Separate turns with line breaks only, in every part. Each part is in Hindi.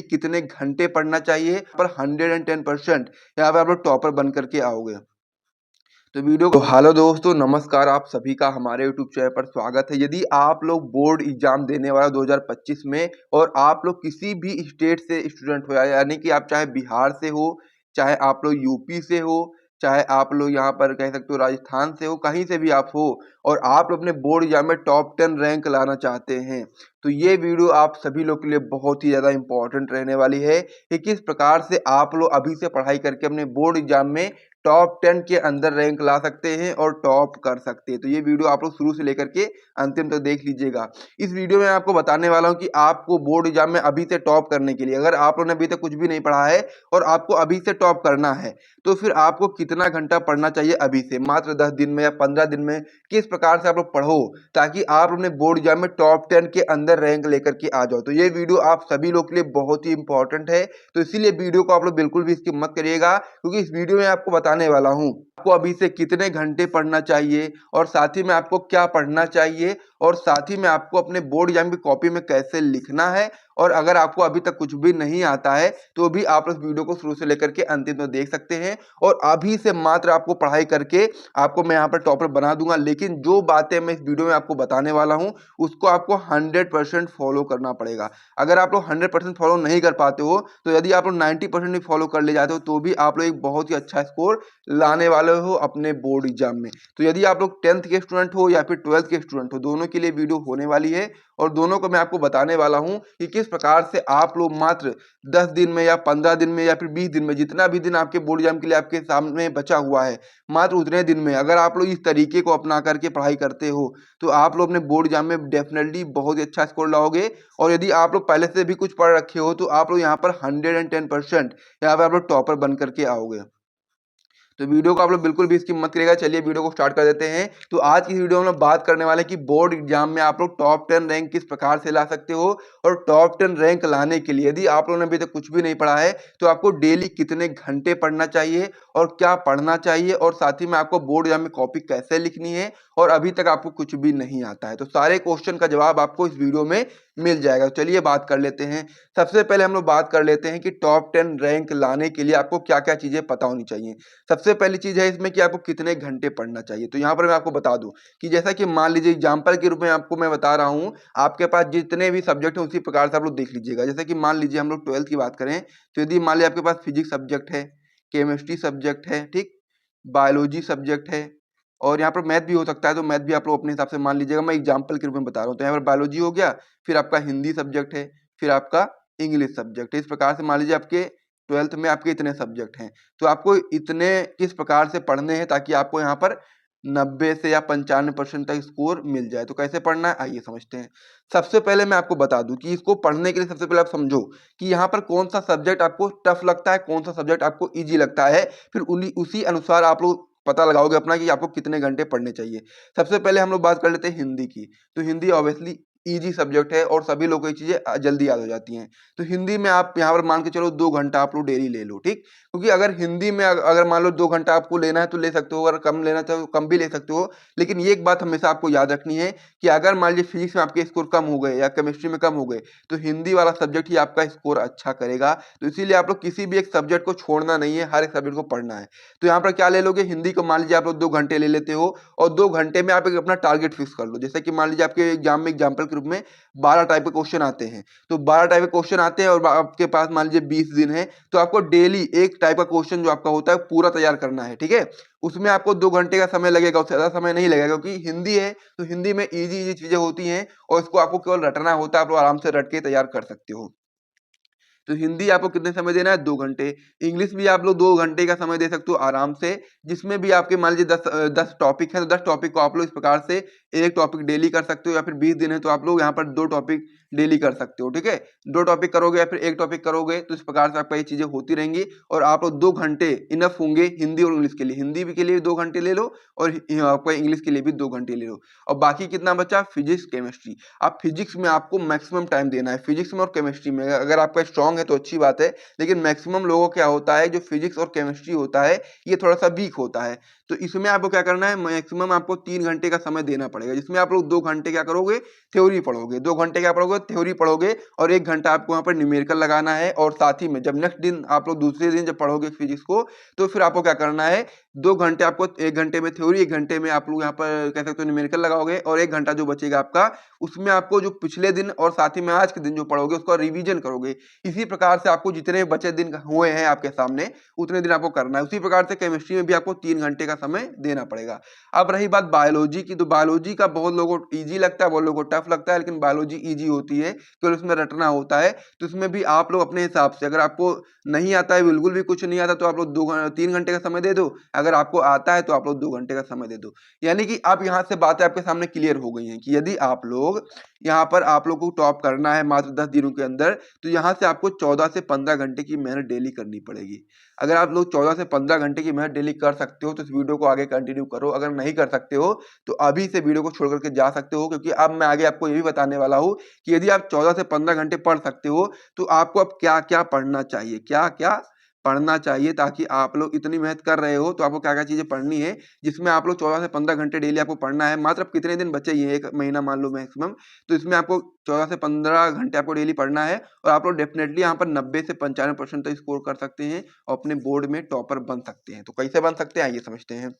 कितने घंटे पढ़ना चाहिए, पर 110% यहाँ पे आप लोग टॉपर बन करके आओगे। तो वीडियो को हेलो दोस्तों, नमस्कार, आप सभी का हमारे यूट्यूब चैनल पर स्वागत है। यदि आप लोग बोर्ड एग्जाम देने वाला 2025 में और आप लोग किसी भी स्टेट से स्टूडेंट हो, यानी कि आप चाहे बिहार से हो, चाहे आप लोग यूपी से हो, चाहे आप लोग यहाँ पर कह सकते हो राजस्थान से हो, कहीं से भी आप हो और आप लोग अपने बोर्ड एग्जाम में टॉप 10 रैंक लाना चाहते हैं, तो ये वीडियो आप सभी लोग के लिए बहुत ही ज़्यादा इंपॉर्टेंट रहने वाली है कि किस प्रकार से आप लोग अभी से पढ़ाई करके अपने बोर्ड एग्जाम में टॉप 10 के अंदर रैंक ला सकते हैं और टॉप कर सकते हैं। तो ये वीडियो आप लोग शुरू से लेकर के अंतिम तक देख लीजिएगा। इस वीडियो में आपको बताने वाला हूं कि आपको बोर्ड एग्जाम में अभी से टॉप करने के लिए, अगर आप लोगों ने अभी तक कुछ भी नहीं पढ़ा है और आपको अभी से टॉप करना है, तो फिर आपको कितना घंटा पढ़ना चाहिए अभी से, मात्र 10 दिन में या 15 दिन में, किस प्रकार से आप लोग पढ़ो ताकि आप अपने बोर्ड एग्जाम में टॉप 10 के अंदर रैंक लेकर के आ जाओ। तो ये वीडियो आप सभी लोग के लिए बहुत ही इंपॉर्टेंट है, तो इसीलिए वीडियो को आप लोग बिल्कुल भी स्किप मत करिएगा, क्योंकि इस वीडियो में आपको बताने वाला हूं आपको अभी से कितने घंटे पढ़ना चाहिए और साथ ही में आपको क्या पढ़ना चाहिए और साथ ही में आपको अपने बोर्ड एग्जाम की कॉपी में कैसे लिखना है। और अगर आपको अभी तक कुछ भी नहीं आता है तो भी आप इस वीडियो को शुरू से लेकर के अंतिम तक देख सकते हैं और अभी से मात्र आपको पढ़ाई करके आपको मैं यहाँ पर टॉपर बना दूंगा। लेकिन जो बातें मैं इस वीडियो में आपको बताने वाला हूँ उसको आपको 100% फॉलो करना पड़ेगा। अगर आप लोग 100% फॉलो नहीं कर पाते हो, तो यदि आप लोग 90% भी फॉलो कर ले जाते हो, तो भी आप लोग एक बहुत ही अच्छा स्कोर लाने वाले हो अपने बोर्ड एग्जाम में। तो यदि आप लोग 10th के स्टूडेंट हो या फिर 12th के स्टूडेंट हो, दोनों के लिए वीडियो होने वाली है और दोनों को मैं आपको बताने वाला हूं कि किस प्रकार से आप लोग मात्र 10 दिन में या 15 दिन में या फिर 20 दिन में, जितना भी दिन आपके बोर्ड एग्जाम के लिए आपके सामने बचा हुआ है, मात्र उतने दिन में अगर आप लोग इस तरीके को अपना करके पढ़ाई करते हो, तो आप लोग अपने बोर्ड एग्जाम में डेफिनेटली बहुत ही अच्छा स्कोर लाओगे। और यदि आप लोग पहले से भी कुछ पढ़ रखे हो, तो आप लोग यहाँ पर 110% यहाँ पर आप लोग टॉपर बन करके आओगे। तो वीडियो को आप लोग बिल्कुल भी स्किप मत करिएगा। चलिए वीडियो को स्टार्ट कर देते हैं। तो आज की वीडियो में हम बात करने वाले हैं कि बोर्ड एग्जाम में आप लोग टॉप 10 रैंक किस प्रकार से ला सकते हो और टॉप 10 रैंक लाने के लिए यदि आप लोगों ने अभी तक कुछ भी नहीं पढ़ा है, तो आपको डेली कितने घंटे पढ़ना चाहिए और क्या पढ़ना चाहिए और साथ ही में आपको बोर्ड एग्जाम में कॉपी कैसे लिखनी है और अभी तक आपको कुछ भी नहीं आता है, तो सारे क्वेश्चन का जवाब आपको इस वीडियो में मिल जाएगा। चलिए बात कर लेते हैं। सबसे पहले हम लोग बात कर लेते हैं कि टॉप 10 रैंक लाने के लिए आपको क्या क्या चीजें पता होनी चाहिए। सबसे पहली चीज है इसमें कि आपको कितने घंटे पढ़ना चाहिए। तो यहाँ पर मैं आपको बता दूं कि जैसा कि मान लीजिए एग्जाम्पल के रूप में आपको मैं बता रहा हूँ, आपके पास जितने भी सब्जेक्ट हैं उसी प्रकार से आप लोग देख लीजिएगा। जैसे कि मान लीजिए हम लोग 12th की बात करें, तो यदि मान लीजिए आपके पास फिजिक्स सब्जेक्ट है, केमिस्ट्री सब्जेक्ट है, ठीक, बायोलॉजी सब्जेक्ट है और यहाँ पर मैथ भी हो सकता है, तो मैथ भी आप लोग अपने हिसाब से मान लीजिएगा। मैं एग्जाम्पल के रूप में बता रहा हूँ। तो यहाँ पर बायोलॉजी हो गया, फिर आपका हिंदी सब्जेक्ट है, फिर आपका इंग्लिश सब्जेक्ट है। इस प्रकार से मान लीजिए आपके 12th में आपके इतने सब्जेक्ट हैं, तो आपको इतने किस प्रकार से पढ़ने हैं ताकि आपको यहाँ पर 90 से या 95% तक स्कोर मिल जाए। तो कैसे पढ़ना है आइए समझते हैं। सबसे पहले मैं आपको बता दूं कि इसको पढ़ने के लिए सबसे पहले आप समझो कि यहाँ पर कौन सा सब्जेक्ट आपको टफ लगता है, कौन सा सब्जेक्ट आपको इजी लगता है, फिर उसी अनुसार आप लोग पता लगाओगे अपना कि आपको कितने घंटे पढ़ने चाहिए। सबसे पहले हम लोग बात कर लेते हैं हिंदी की। तो हिंदी ऑब्वियसली इजी सब्जेक्ट है और सभी लोगों को ये चीजें जल्दी याद हो जाती हैं। तो हिंदी में आप यहाँ पर मान के चलो 2 घंटा आप लोग डेली ले लो, ठीक, क्योंकि अगर हिंदी में अगर मान लो 2 घंटा आपको लेना है तो ले सकते हो, अगर कम लेना चाहो तो कम भी ले सकते हो। लेकिन ये एक बात हमेशा आपको याद रखनी है कि अगर मान लीजिए फिजिक्स में आपके स्कोर कम हो गए या केमिस्ट्री में कम हो गए, तो हिंदी वाला सब्जेक्ट ही आपका स्कोर अच्छा करेगा। तो इसीलिए आप लोग किसी भी एक सब्जेक्ट को छोड़ना नहीं है, हर एक सब्जेक्ट को पढ़ना है। तो यहाँ पर क्या ले लोगे, हिंदी को मान लीजिए आप लोग 2 घंटे ले लेते हो और 2 घंटे में आप एक अपना टारगेट फिक्स कर लो। जैसे कि मान लीजिए आपके एग्जाम में एग्जाम्पल के रूप में 12 टाइप के क्वेश्चन आते हैं, तो 12 टाइप के क्वेश्चन आते हैं और आपके पास मान लीजिए 20 दिन है, तो आपको डेली एक टाइप का क्वेश्चन जो आपका होता है पूरा तैयार करना है, ठीक है। उसमें आपको 2 घंटे का समय लगेगा, उससे ज्यादा समय नहीं लगेगा, क्योंकि हिंदी है तो हिंदी में इजी इजी चीजें होती हैं और इसको आपको केवल रटना होता है, आप लोग आराम से रट के तैयार कर सकते हो। तो हिंदी आपको कितने समय देना है, 2 घंटे। इंग्लिश भी आप लोग 2 घंटे का समय दे सकते हो आराम से, जिसमें भी आपके मान लीजिए 10 टॉपिक है, तो 10 टॉपिक को आप लोग इस प्रकार से एक टॉपिक डेली कर सकते हो, या फिर 20 दिन है तो आप लोग यहाँ पर 2 टॉपिक डेली कर सकते हो, ठीक है। 2 टॉपिक करोगे या फिर एक टॉपिक करोगे, तो इस प्रकार से आपका ये चीजें होती रहेंगी और आप लोग 2 घंटे इनफ होंगे हिंदी और इंग्लिश के लिए। हिंदी के लिए 2 घंटे ले लो और आपका इंग्लिश के लिए भी 2 घंटे ले लो। और बाकी कितना बचा, फिजिक्स केमिस्ट्री। आप फिजिक्स में आपको मैक्सिमम टाइम देना है। फिजिक्स में और केमिस्ट्री में अगर आपका स्ट्रांग है तो अच्छी बात है, लेकिन मैक्सिमम लोगों क्या होता है, जो फिजिक्स और केमिस्ट्री होता है ये थोड़ा सा वीक होता है, तो इसमें आपको क्या करना है, मैक्सिमम आपको 3 घंटे का समय देना पड़ेगा, जिसमें आप लोग 2 घंटे क्या करोगे, थ्योरी पढ़ोगे। 2 घंटे क्या पढ़ोगे, थ्योरी पढ़ोगे, और 1 घंटा आपको वहाँ पर न्यूमेरिकल लगाना है। और साथ ही में जब नेक्स्ट दिन आप लोग दूसरे दिन जब पढ़ोगे फिजिक्स को, तो फिर आपको क्या करना है, 2 घंटे आपको, 1 घंटे में थ्योरी, 1 घंटे में आप लोग यहाँ पर कह सकते हो न्यूमेरिकल लगाओगे, और 1 घंटा जो बचेगा आपका, उसमें आपको जो पिछले दिन और साथ ही में आज के दिन जो पढ़ोगे उसका रिवीजन करोगे। इसी प्रकार से आपको जितने बचे दिन हुए हैं आपके सामने, उतने दिन आपको करना है। उसी प्रकार से केमिस्ट्री में भी आपको 3 घंटे का समय देना पड़ेगा। अब रही बात बायोलॉजी की, तो बायोलॉजी का बहुत लोगों को ईजी लगता है, बहुत लोगों को टफ लगता है, लेकिन बायोलॉजी ईजी होती है, केवल उसमें रटना होता है। तो इसमें भी आप लोग अपने हिसाब से, अगर आपको नहीं आता है, बिल्कुल भी कुछ नहीं आता, तो आप लोग 3 घंटे का समय दे दो। अगर आपको आता है तो आप लोग 2 घंटे का समय दे दो। यानी कि अब यहाँ से बातें आपके सामने क्लियर हो गई हैं कि यदि आप लोग यहाँ पर आप लोग को टॉप करना है मात्र 10 दिनों के अंदर, तो यहाँ से आपको 14 से 15 घंटे की मेहनत डेली करनी पड़ेगी। अगर आप लोग 14 से 15 घंटे की मेहनत डेली कर सकते हो तो इस वीडियो को आगे कंटिन्यू करो। अगर नहीं कर सकते हो तो अभी से वीडियो को छोड़ करके जा सकते हो, क्योंकि अब मैं आगे आपको ये भी बताने वाला हूँ कि यदि आप 14 से 15 घंटे पढ़ सकते हो तो आपको अब क्या क्या पढ़ना चाहिए, क्या क्या पढ़ना चाहिए, ताकि आप लोग इतनी मेहनत कर रहे हो तो आपको क्या क्या चीजें पढ़नी है, जिसमें आप लोग 14 से 15 घंटे डेली आपको पढ़ना है। मात्र अब कितने दिन बचे, ये 1 महीना मान लो मैक्सिमम, तो इसमें आपको 14 से 15 घंटे आपको डेली पढ़ना है, और आप लोग डेफिनेटली यहाँ पर 90 से 95% तक स्कोर कर सकते हैं और अपने बोर्ड में टॉपर बन सकते हैं। तो कैसे बन सकते हैं आइए समझते हैं।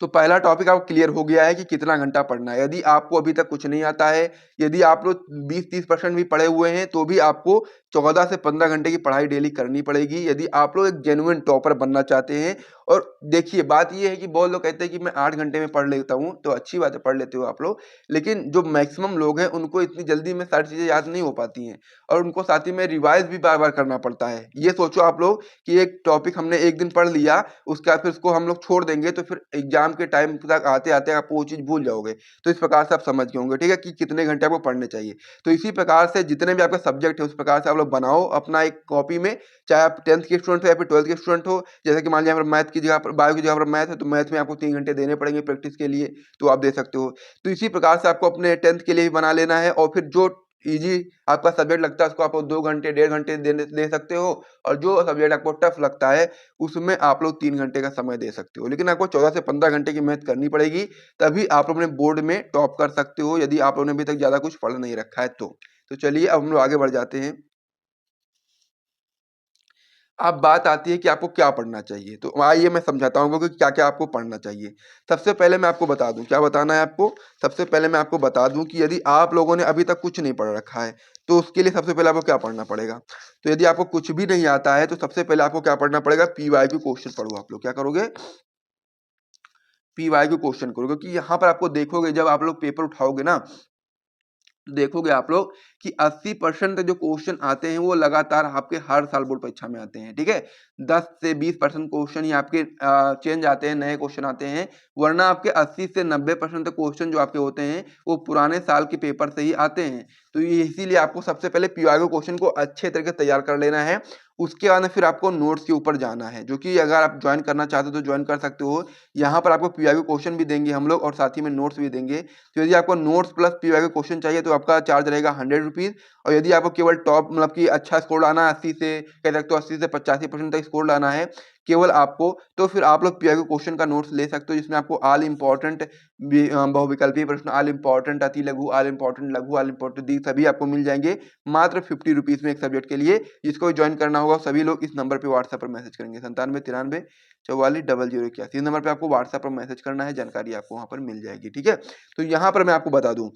तो पहला टॉपिक आपको क्लियर हो गया है कि कितना घंटा पढ़ना है। यदि आपको अभी तक कुछ नहीं आता है, यदि आप लोग 20-30% भी पढ़े हुए हैं, तो भी आपको 14 से 15 घंटे की पढ़ाई डेली करनी पड़ेगी, यदि आप लोग एक जेन्युइन टॉपर बनना चाहते हैं। और देखिए बात ये है कि बहुत लोग कहते हैं कि मैं 8 घंटे में पढ़ लेता हूँ, तो अच्छी बात है, पढ़ लेते हो आप लोग, लेकिन जो मैक्सिमम लोग हैं उनको इतनी जल्दी में सारी चीजें याद नहीं हो पाती हैं, और उनको साथ ही में रिवाइज भी बार बार करना पड़ता है। ये सोचो आप लोग कि एक टॉपिक हमने एक दिन पढ़ लिया, उसके बाद फिर उसको हम लोग छोड़ देंगे, तो फिर एग्जाम के टाइम तक आते आते आप वो चीज भूल जाओगे। तो इस प्रकार से आप समझ गए होंगे, ठीक है, कि कितने घंटे आपको पढ़ने चाहिए। तो इसी प्रकार से जितने भी आपके सब्जेक्ट है उस प्रकार से आप लोग बनाओ अपना एक कॉपी में, चाहे आप 10th के स्टूडेंट हो या फिर 12th के स्टूडेंट हो। जैसे कि मान लीजिए मैथ की जगह पर, बायो की जगह पर मैथ है, तो मैथ में आपको 3 घंटे देने पड़ेंगे प्रैक्टिस के लिए, तो आप दे सकते हो। तो इसी प्रकार से आपको अपने 10th के लिए भी बना लेना है, और फिर जो इजी आपका सब्जेक्ट लगता है उसको आप 2 घंटे 1.5 घंटे दे सकते हो, और जो सब्जेक्ट आपको टफ लगता है उसमें आप लोग 3 घंटे का समय दे सकते हो। लेकिन आपको 14 से 15 घंटे की मेहनत करनी पड़ेगी, तभी आप अपने बोर्ड में टॉप कर सकते हो, यदि आप लोगों ने अभी तक ज्यादा कुछ पढ़ नहीं रखा है तो चलिए अब हम लोग आगे बढ़ जाते हैं। अब बात आती है कि आपको क्या पढ़ना चाहिए, तो आइए मैं समझाता हूँ कि क्या क्या आपको पढ़ना चाहिए। सबसे पहले मैं आपको बता दूं, क्या बताना है आपको, सबसे पहले मैं आपको बता दूं कि यदि आप लोगों ने अभी तक कुछ नहीं पढ़ रखा है, तो उसके लिए सबसे पहले आपको क्या पढ़ना पड़ेगा। तो यदि आपको कुछ भी नहीं आता है तो सबसे पहले आपको क्या पढ़ना पड़ेगा, PYQ क्वेश्चन पढ़ो। आप लोग क्या करोगे, PYQ क्वेश्चन करोगे, क्योंकि यहाँ पर आपको देखोगे जब आप लोग पेपर उठाओगे ना, देखोगे आप लोग कि 80% जो क्वेश्चन आते हैं वो लगातार आपके हर साल बोर्ड परीक्षा में आते हैं, ठीक है। 10 से 20% क्वेश्चन ही आपके चेंज आते हैं, नए क्वेश्चन आते हैं, वरना आपके 80 से 90% तक क्वेश्चन जो आपके होते हैं वो पुराने साल के पेपर से ही आते हैं। तो ये इसीलिए आपको सबसे पहले पीवाईक्यू क्वेश्चन को अच्छे तरीके से तैयार कर लेना है। उसके बाद में फिर आपको नोट्स के ऊपर जाना है, जो कि अगर आप ज्वाइन करना चाहते हो तो ज्वाइन कर सकते हो। यहाँ पर आपको पीवाईक्यू क्वेश्चन भी देंगे हम लोग, और साथ ही में नोट्स भी देंगे। तो यदि आपको नोट्स प्लस पीवाईक्यू क्वेश्चन चाहिए तो आपका चार्ज रहेगा 100 रुपीज़। और यदि आपको केवल टॉप मतलब कि अच्छा स्कोर लाना है, 80 से कह सकते हो 80 से 85% तक स्कोर लाना है केवल आपको, तो फिर आप लोग पीवाईक्यू क्वेश्चन का नोट्स ले सकते हो, जिसमें आपको ऑल इंपॉर्टेंट बहुविकल्पीय प्रश्न, ऑल इंपॉर्टेंट अति लघु, ऑल इंपॉर्टेंट लघु, ऑल इंपॉर्टेंट दी सभी आपको मिल जाएंगे मात्र 50 रुपीज में एक सब्जेक्ट के लिए। जिसको ज्वाइन करना होगा सभी लोग इस नंबर पे व्हाट्सएप पर मैसेज करेंगे, 9793440081। इस नंबर पे आपको व्हाट्सएप पर मैसेज करना है, जानकारी आपको वहां पर मिल जाएगी, ठीक है। तो यहाँ पर मैं आपको बता दूं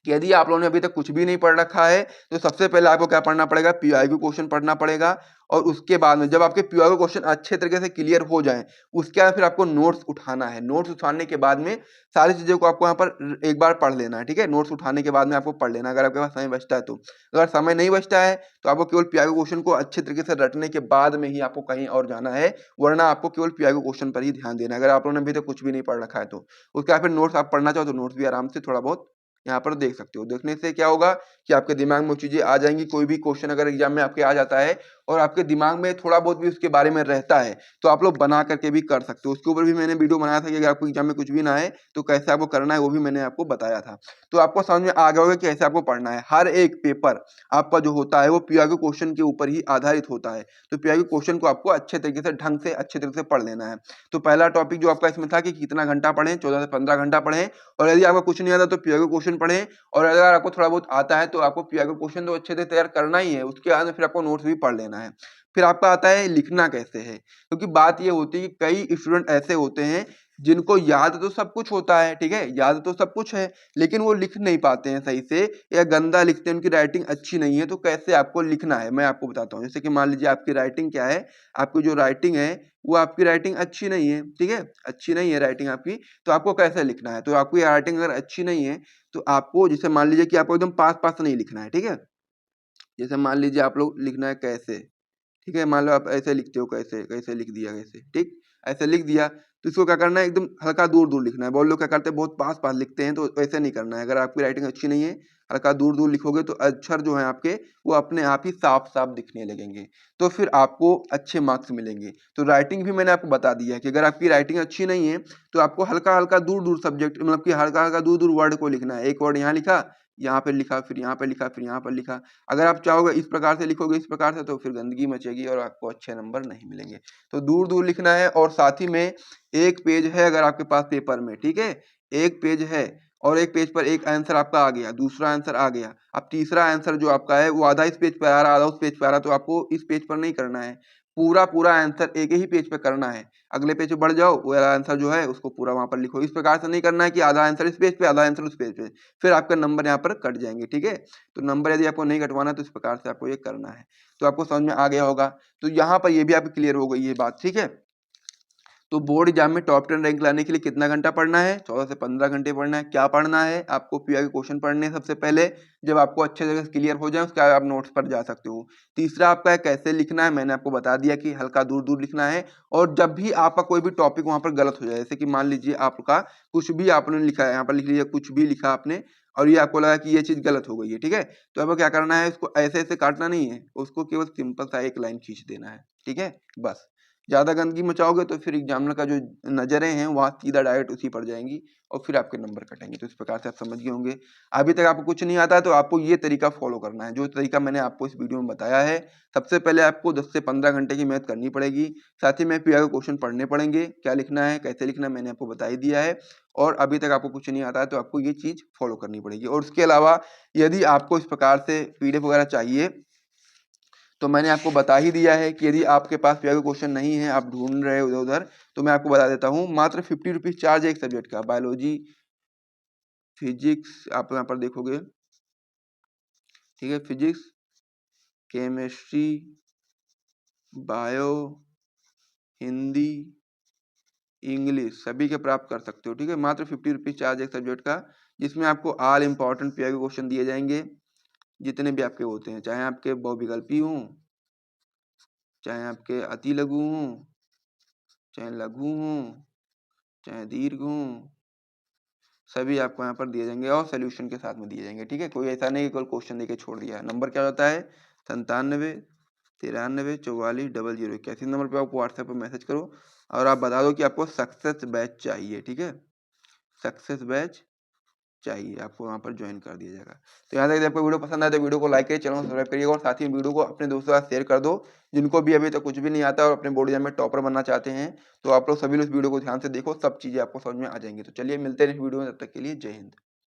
कि यदि आप लोगों ने अभी तक कुछ भी नहीं पढ़ रखा है तो सबसे पहले आपको क्या पढ़ना पड़ेगा, पीवाईक्यू क्वेश्चन पढ़ना पड़ेगा। और उसके बाद में जब आपके पीवाईक्यू क्वेश्चन अच्छे तरीके से क्लियर हो जाएं, उसके बाद फिर आपको नोट्स उठाना है। नोट्स उठाने के बाद में सारी चीजों को आपको यहाँ पर एक बार पढ़ लेना है, ठीक है। नोट्स उठाने के बाद में आपको पढ़ लेना, अगर आपके पास समय बचता है तो। अगर समय नहीं बचता है तो आपको केवल पीवाईक्यू क्वेश्चन को अच्छे तरीके से रटने के बाद में ही आपको कहीं और जाना है, वरना आपको केवल पीवाईक्यू क्वेश्चन पर ही ध्यान देना है, अगर आप लोगों ने अभी तक कुछ भी नहीं पढ़ रखा है तो। उसके बाद फिर नोट्स आप पढ़ना चाहो तो नोट्स भी आराम से थोड़ा बहुत यहाँ पर देख सकते हो। देखने से क्या होगा कि आपके दिमाग में वो चीजें आ जाएंगी, कोई भी क्वेश्चन अगर एग्जाम में आपके आ जाता है और आपके दिमाग में थोड़ा बहुत भी उसके बारे में रहता है तो आप लोग बना करके भी कर सकते हो। उसके ऊपर भी मैंने वीडियो बनाया था कि अगर आपको एग्जाम में कुछ भी ना आए तो कैसे आपको करना है, वो भी मैंने आपको बताया था। तो आपको समझ में आ गया होगा कि कैसे आपको पढ़ना है। हर एक पेपर आपका जो होता है वो पीआईक्यू क्वेश्चन के ऊपर ही आधारित होता है। तो पीआईक्यू क्वेश्चन को आपको अच्छे तरीके से ढंग से अच्छे तरीके से पढ़ लेना है। तो पहला टॉपिक जो आपका इसमें था कि कितना घंटा पढ़ें, 14 से 15 घंटा पढ़ें, और यदि आपको कुछ नहीं आता तो पीआईक्यू क्वेश्चन पढ़ें, और अगर आपको थोड़ा बहुत आता है तो आपको पीआईक्यू क्वेश्चन तो अच्छे से तैयार करना ही है, उसके बाद में फिर आपको नोट्स भी पढ़ लेना है। फिर आपका आता है लिखना कैसे है, क्योंकि बात ये होती है कि कई स्टूडेंट ऐसे होते हैं जिनको याद तो सब कुछ होता है, ठीक है, याद तो सब कुछ है, लेकिन वो लिख नहीं पाते हैं सही से या गंदा लिखते हैं, उनकी राइटिंग अच्छी नहीं है। तो कैसे आपको लिखना है मैं आपको बताता हूँ। जैसे कि मान लीजिए आपकी राइटिंग क्या है, आपकी जो राइटिंग है वो आपकी राइटिंग अच्छी नहीं है, ठीक है, अच्छी नहीं है राइटिंग आपकी, तो आपको कैसे लिखना है। तो आपकी राइटिंग अगर अच्छी नहीं है तो आपको, जैसे मान लीजिए कि आपको एकदम पास पास नहीं लिखना है, ठीक है, जैसे मान लीजिए आप लोग लिखना है कैसे, ठीक है, मान लो आप ऐसे लिखते हो, कैसे कैसे लिख दिया, कैसे, ठीक, ऐसे लिख दिया, तो इसको क्या करना है, एकदम हल्का दूर दूर लिखना है। बहुत लोग क्या करते हैं बहुत पास पास लिखते हैं, तो ऐसे नहीं करना है। अगर आपकी राइटिंग अच्छी नहीं है, हल्का दूर दूर लिखोगे तो अक्षर जो है आपके वो अपने आप ही साफ साफ दिखने लगेंगे, तो फिर आपको अच्छे मार्क्स मिलेंगे। तो राइटिंग भी मैंने आपको बता दिया है कि अगर आपकी राइटिंग अच्छी नहीं है तो आपको हल्का हल्का दूर दूर सब्जेक्ट, मतलब कि हल्का हल्का दूर दूर वर्ड को लिखना है। एक वर्ड यहाँ लिखा, यहाँ पे लिखा, फिर यहाँ पे लिखा, फिर यहाँ पर लिखा। अगर आप चाहोगे इस प्रकार से लिखोगे, इस प्रकार से, तो फिर गंदगी मचेगी और आपको अच्छे नंबर नहीं मिलेंगे। तो दूर दूर लिखना है, और साथ ही में एक पेज है अगर आपके पास पेपर में, ठीक है, एक पेज है और एक पेज पर एक आंसर आपका आ गया, दूसरा आंसर आ गया, अब तीसरा आंसर जो आपका है वो आधा इस पेज पर आ रहा, आधा उस पेज पर आ रहा, तो आपको इस पेज पर नहीं करना है, पूरा पूरा आंसर एक ही पेज पे करना है। अगले पेज पे बढ़ जाओ, वो वाला आंसर जो है उसको पूरा वहां पर लिखो। इस प्रकार से नहीं करना है कि आधा आंसर इस पेज पे, आधा आंसर उस पेज पे, फिर आपका नंबर यहाँ पर कट जाएंगे, ठीक है। तो नंबर यदि आपको नहीं कटवाना तो इस प्रकार से आपको ये करना है। तो आपको समझ में आ गया होगा। तो यहाँ पर ये भी आपकी क्लियर हो गई ये बात, ठीक है। तो बोर्ड एग्जाम में टॉप 10 रैंक लाने के लिए कितना घंटा पढ़ना है, 14 से 15 घंटे पढ़ना है। क्या पढ़ना है, आपको पीआईक्यू क्वेश्चन पढ़ने हैं सबसे पहले, जब आपको अच्छे जगह से क्लियर हो जाए उसके बाद आप नोट्स पर जा सकते हो। तीसरा आपका है कैसे लिखना है, मैंने आपको बता दिया कि हल्का दूर दूर लिखना है, और जब भी आपका कोई भी टॉपिक वहां पर गलत हो जाए, जैसे कि मान लीजिए आपका कुछ भी आपने लिखा है, यहाँ पर लिख लीजिए कुछ भी लिखा आपने और ये आपको लगा कि ये चीज गलत हो गई है, ठीक है, तो आपको क्या करना है, इसको ऐसे ऐसे काटना नहीं है, उसको केवल सिंपल सा एक लाइन खींच देना है, ठीक है, बस। ज्यादा गंदगी मचाओगे तो फिर एग्जामिनर का जो नजरें हैं वहां सीधा डायरेक्ट उसी पर जाएंगी और फिर आपके नंबर कटेंगे। तो इस प्रकार से आप समझ गए होंगे। अभी तक आपको कुछ नहीं आता है तो आपको ये तरीका फॉलो करना है, जो तरीका मैंने आपको इस वीडियो में बताया है। सबसे पहले आपको 10 से 15 घंटे की मेहनत करनी पड़ेगी, साथ ही में पीआईक्यू क्वेश्चन पढ़ने पड़ेंगे, क्या लिखना है कैसे लिखना है मैंने आपको बता ही दिया है। और अभी तक आपको कुछ नहीं आता है तो आपको ये चीज फॉलो करनी पड़ेगी। और उसके अलावा यदि आपको इस प्रकार से पीडीएफ वगैरह चाहिए तो मैंने आपको बता ही दिया है कि यदि आपके पास पीआईक्यू क्वेश्चन नहीं है, आप ढूंढ रहे हो इधर उधर, तो मैं आपको बता देता हूँ, मात्र 50 रुपीज चार्ज है एक सब्जेक्ट का। बायोलॉजी, फिजिक्स आप यहाँ पर देखोगे, ठीक है, physics, chemistry, bio, Hindi, English सभी के प्राप्त कर सकते हो, ठीक है। मात्र 50 रुपीज चार्ज एक सब्जेक्ट का, जिसमें आपको ऑल इंपॉर्टेंट पीआईक्यू क्वेश्चन दिए जाएंगे, जितने भी आपके होते हैं, चाहे आपके बहुविकल्पी हों, चाहे आपके अति लघु हों, चाहे लघु हों, चाहे दीर्घ हों, सभी आपको यहाँ पर दिए जाएंगे और सोल्यूशन के साथ में दिए जाएंगे, ठीक है। कोई ऐसा नहीं कि केवल क्वेश्चन देके छोड़ दिया है। नंबर क्या होता है, 97 93 44 00 81 नंबर पे आपको व्हाट्सएप पर मैसेज करो और आप बता दो कि आपको सक्सेस बैच चाहिए, ठीक है, सक्सेस बैच चाहिए, आपको वहाँ पर ज्वाइन कर दिया जाएगा। तो यहाँ तक यदि आपको वीडियो पसंद आए तो वीडियो को लाइक करिए, चैनल को सब्सक्राइब करिएगा और साथ ही वीडियो को अपने दोस्तों के साथ शेयर कर दो, जिनको भी अभी तक कुछ भी नहीं आता और अपने बोर्ड एग्जाम में टॉपर बनना चाहते हैं। तो आप लोग सभी लोग इस वीडियो को ध्यान से देखो, सब चीज़ें आपको समझ में आ जाएंगी। तो चलिए मिलते हैं इस वीडियो में, तब तक के लिए जय हिंद।